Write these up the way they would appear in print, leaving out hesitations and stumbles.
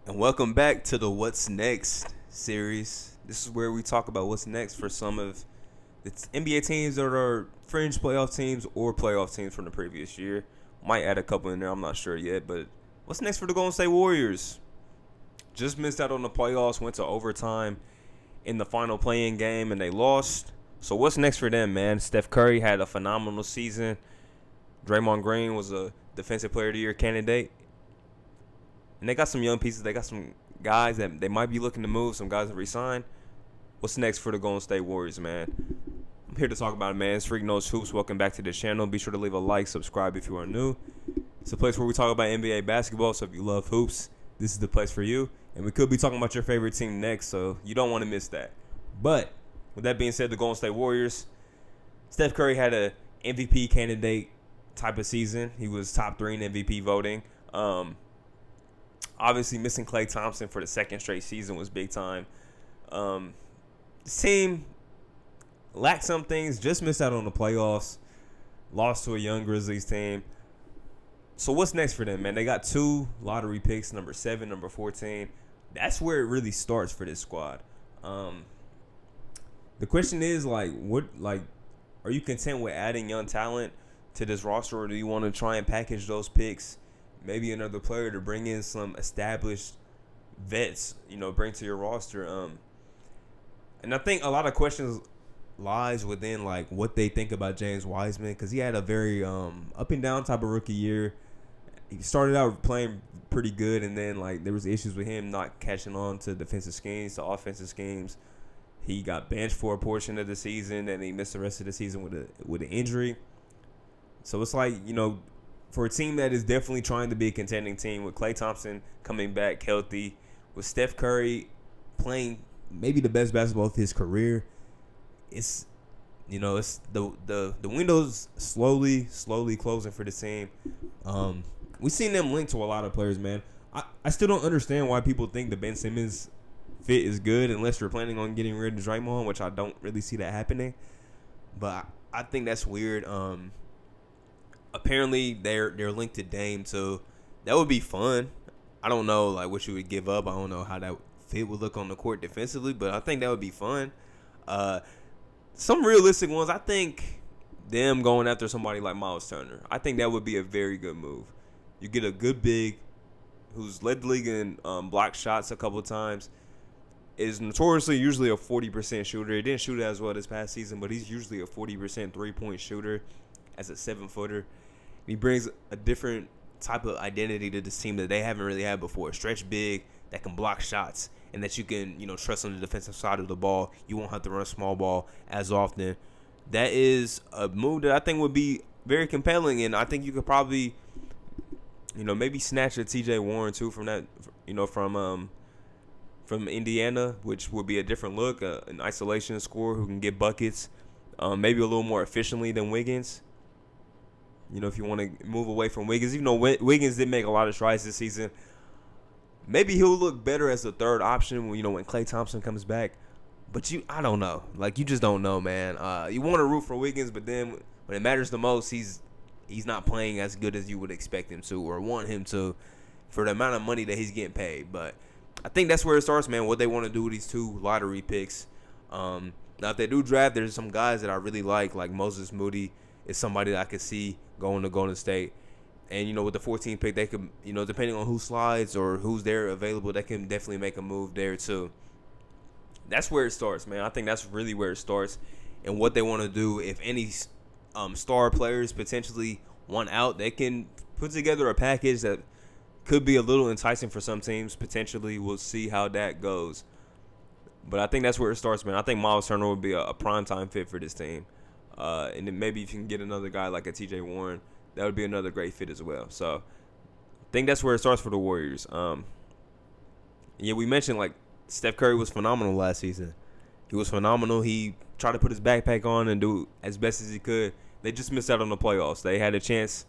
And welcome back to the What's Next series. This is where we talk about what's next for some of the NBA teams that are fringe playoff teams or playoff teams from the previous year. Might add a couple in there, I'm not sure yet. But what's next for the Golden State Warriors? Just missed out on the playoffs, went to overtime in the final play-in game, and they lost. So what's next for them, man? Steph Curry had a phenomenal season. Draymond Green was a Defensive Player of the Year candidate. And they got some young pieces. They got some guys that they might be looking to move, some guys to resign. What's next for the Golden State Warriors, man? I'm here to talk about it, man. It's Freak Knows Hoops. Welcome back to the channel. Be sure to leave a like, subscribe if you are new. It's a place where we talk about NBA basketball, so if you love hoops, this is the place for you. And we could be talking about your favorite team next, so you don't want to miss that. But with that being said, the Golden State Warriors, Steph Curry had a MVP candidate type of season. He was top 3 in MVP voting. Obviously, missing Klay Thompson for the second straight season was big time. This team lacked some things, just missed out on the playoffs, lost to a young Grizzlies team. So what's next for them, man? They got 2 lottery picks, number 7, number 14. That's where it really starts for this squad. The question is, are you content with adding young talent to this roster, or do you want to try and package those picks? Maybe another player to bring in some established vets, bring to your roster. And I think a lot of questions lies within what they think about James Wiseman, because he had a very up and down type of rookie year. He started out playing pretty good, and then there was issues with him not catching on to defensive schemes, to offensive schemes. He got benched for a portion of the season, and he missed the rest of the season with an injury. So it's for a team that is definitely trying to be a contending team, with Klay Thompson coming back healthy, with Steph Curry playing maybe the best basketball of his career, it's the window's slowly closing for the team. We've seen them linked to a lot of players, man. I still don't understand why people think the Ben Simmons fit is good unless you're planning on getting rid of Draymond, which I don't really see that happening. But I think that's weird. Apparently they're linked to Dame, so that would be fun. I don't know what you would give up. I don't know how that fit would look on the court defensively, but I think that would be fun. Some realistic ones, I think them going after somebody like Myles Turner. I think that would be a very good move. You get a good big who's led the league in block shots a couple of times. Is notoriously usually a 40% shooter. He didn't shoot it as well this past season, but he's usually a 40% three-point shooter as a 7-footer. He brings a different type of identity to this team that they haven't really had before. Stretch big, that can block shots, and that you can, trust on the defensive side of the ball. You won't have to run small ball as often. That is a move that I think would be very compelling, and I think you could probably, maybe snatch a TJ Warren too from that, from Indiana, which would be a different look, an isolation scorer who can get buckets, maybe a little more efficiently than Wiggins. If you want to move away from Wiggins, even though Wiggins did make a lot of strides this season, maybe he'll look better as a third option when Klay Thompson comes back. But I don't know. You just don't know, man. You want to root for Wiggins, but then when it matters the most, he's not playing as good as you would expect him to or want him to for the amount of money that he's getting paid. But I think that's where it starts, man, what they want to do with these 2 lottery picks. Now, if they do draft, there's some guys that I really like Moses Moody is somebody that I could see going to Golden State. And, with the 14th pick, they could, depending on who slides or who's there available, they can definitely make a move there too. That's where it starts, man. I think that's really where it starts. And what they want to do, if any star players potentially want out, they can put together a package that could be a little enticing for some teams. Potentially, we'll see how that goes. But I think that's where it starts, man. I think Myles Turner would be a primetime fit for this team. And then maybe if you can get another guy like a TJ Warren, that would be another great fit as well. So I think that's where it starts for the Warriors. We mentioned Steph Curry was phenomenal last season. He was phenomenal. He tried to put his backpack on and do as best as he could. They just missed out on the playoffs. They had a chance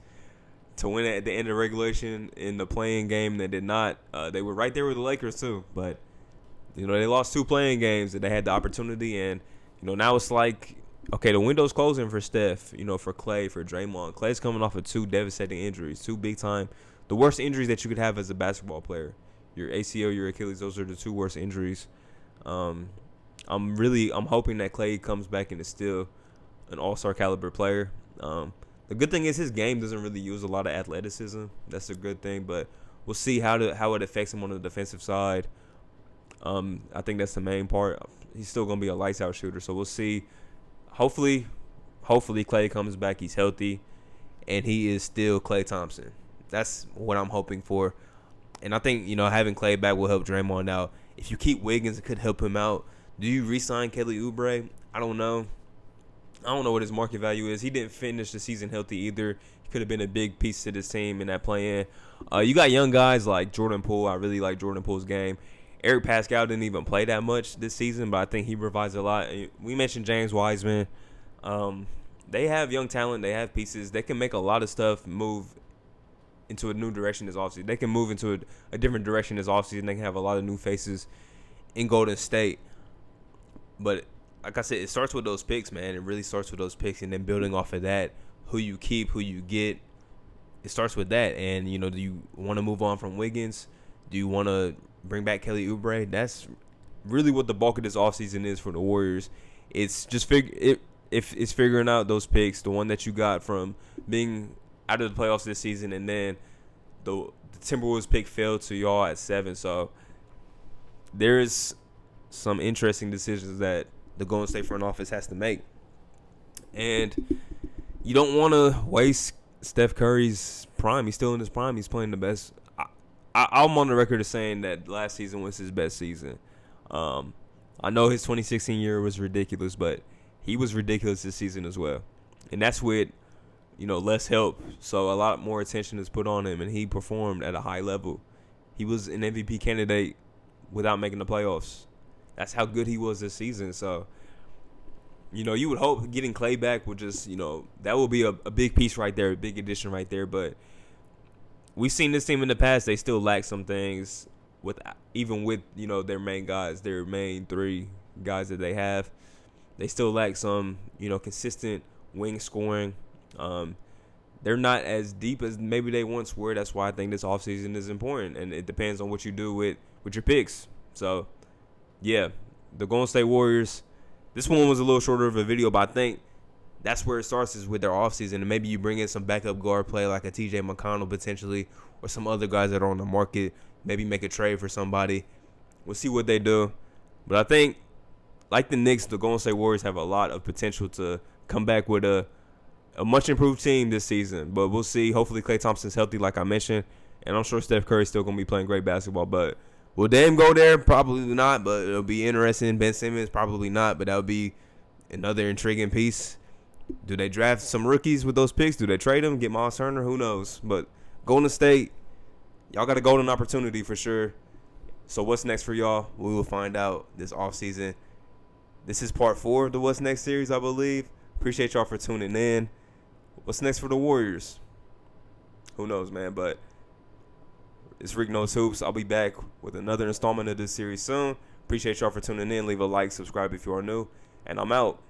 to win at the end of regulation in the play-in game. They did not. They were right there with the Lakers too, but they lost 2 play-in games and they had the opportunity. And now it's okay, the window's closing for Steph, for Klay, for Draymond. Klay's coming off of 2 devastating injuries, 2 big time, the worst injuries that you could have as a basketball player. your ACL, your Achilles. Those are the two worst injuries. I'm hoping that Klay comes back and is still an all-star caliber player. The good thing is his game doesn't really use a lot of athleticism. That's a good thing, but we'll see how it affects him on the defensive side. I think that's the main part. He's still gonna be a lights-out shooter, so we'll see. Hopefully Klay comes back. He's healthy, and he is still Klay Thompson. That's what I'm hoping for. And I think, having Klay back will help Draymond out. If you keep Wiggins, it could help him out. Do you re-sign Kelly Oubre? I don't know. I don't know what his market value is. He didn't finish the season healthy either. He could have been a big piece to this team in that play-in. You got young guys like Jordan Poole. I really like Jordan Poole's game. Eric Pascal didn't even play that much this season, but I think he provides a lot. We mentioned James Wiseman. They have young talent. They have pieces. They can make a lot of stuff move into a new direction this offseason. They can move into a different direction this offseason. They can have a lot of new faces in Golden State. But like I said, it starts with those picks, man. It really starts with those picks, and then building off of that, who you keep, who you get. It starts with that. And, do you want to move on from Wiggins? Do you want to bring back Kelly Oubre? That's really what the bulk of this offseason is for the Warriors. It's just it's figuring out those picks, the one that you got from being out of the playoffs this season, and then the Timberwolves pick fell to y'all at 7. So there's some interesting decisions that the Golden State front office has to make. And you don't want to waste Steph Curry's prime. He's still in his prime. He's playing the best. I'm on the record of saying that last season was his best season. I know his 2016 year was ridiculous, but he was ridiculous this season as well. And that's with, less help. So a lot more attention is put on him, and he performed at a high level. He was an MVP candidate without making the playoffs. That's how good he was this season. So, you would hope getting Klay back would just, that will be a big piece right there, a big addition right there. But we've seen this team in the past. They still lack some things even with their main guys, their main 3 guys that they have. They still lack some, consistent wing scoring. They're not as deep as maybe they once were. That's why I think this offseason is important, and it depends on what you do with your picks. So, yeah, the Golden State Warriors, this one was a little shorter of a video, but I think that's where it starts is with their offseason, and maybe you bring in some backup guard play like a TJ McConnell potentially, or some other guys that are on the market, maybe make a trade for somebody. We'll see what they do. But I think, like the Knicks, the Golden State Warriors have a lot of potential to come back with a much improved team this season. But we'll see. Hopefully Klay Thompson's healthy, like I mentioned. And I'm sure Steph Curry's still going to be playing great basketball. But will Dame go there? Probably not, but it'll be interesting. Ben Simmons, probably not, but that would be another intriguing piece. Do they draft some rookies with those picks? Do they trade them? Get Myles Turner? Who knows? But Golden State, y'all got a golden opportunity for sure. So what's next for y'all? We will find out this offseason. This is part 4 of the What's Next series, I believe. Appreciate y'all for tuning in. What's next for the Warriors? Who knows, man? But it's Rick Knows Hoops. I'll be back with another installment of this series soon. Appreciate y'all for tuning in. Leave a like, subscribe if you are new. And I'm out.